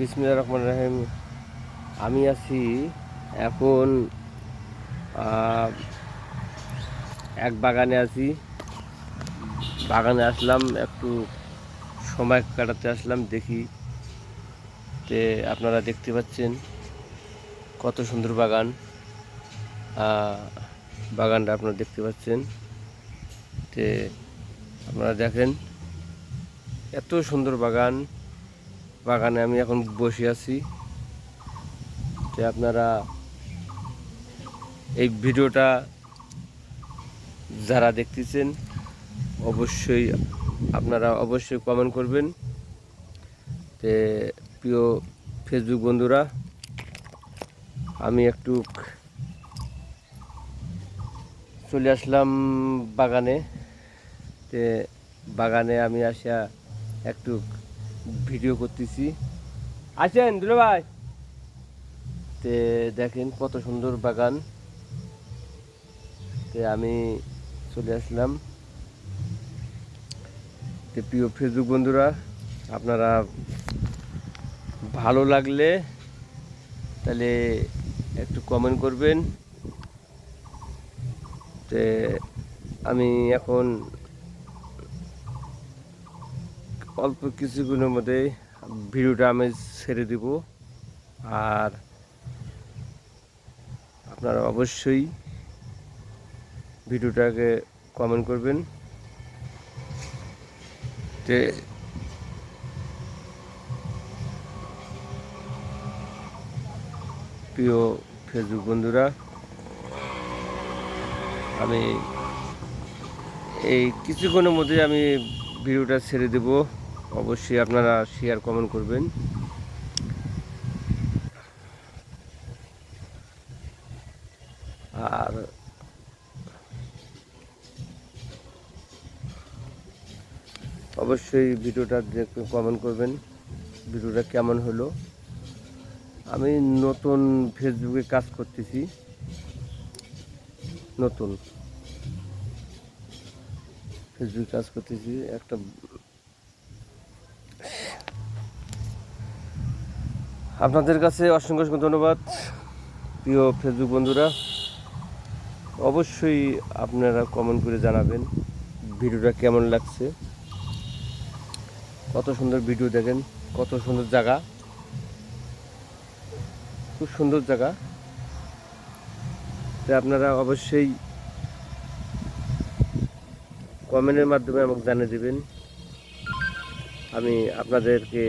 বিসমিল্লাহির রহমানির রহিম। আমি আছি এখন এক বাগানে আছি। বাগানে আসলাম, একটু সময় কাটাতে আসলাম। দেখি তে আপনারা দেখতে পাচ্ছেন কত সুন্দর বাগান। বাগানটা আপনারা দেখতে পাচ্ছেন, তে আপনারা দেখেন এত সুন্দর বাগান। বাগানে আমি এখন বসে আছি। তে আপনারা এই ভিডিওটা যারা দেখতেছেন আপনারা অবশ্যই কমেন্ট করবেন। তে প্রিয় ফেসবুক বন্ধুরা, আমি একটু চলে আসলাম বাগানে। তে বাগানে আমি আসা একটু ভিডিও করতেছি। আসেন দুলা ভাই। তে দেখেন কত সুন্দর বাগান। তে আমি চলে আসলাম। তে প্রিয় ফেসবুক বন্ধুরা, আপনারা ভালো লাগলে তাহলে একটু কমেন্ট করবেন। তে আমি এখন অল্প কিছুক্ষণের মধ্যে ভিডিওটা আমি ছেড়ে দিব। আর আপনারা অবশ্যই ভিডিওটাকে কমেন্ট করবেন। তে প্রিয় ফেসবুক বন্ধুরা, আমি এই কিছুক্ষণের মধ্যে আমি ভিডিওটা ছেড়ে দেব। অবশ্যই আপনারা শেয়ার কমেন্ট করবেন। আর অবশ্যই ভিডিওটা দেখে কমেন্ট করবেন ভিডিওটা কেমন হলো। আমি নতুন ফেসবুকে কাজ করতেছি, নতুন ফেসবুকে কাজ করতেছি। আপনাদের কাছে অসংখ্য অসংখ্য ধন্যবাদ প্রিয় ফেসবুক বন্ধুরা। অবশ্যই আপনারা কমেন্ট করে জানাবেন ভিডিওটা কেমন লাগছে। কত সুন্দর ভিডিও, দেখেন কত সুন্দর জায়গা, খুব সুন্দর জায়গা। তো আপনারা অবশ্যই কমেন্টের মাধ্যমে আমাকে জানিয়ে দেবেন। আমি আপনাদেরকে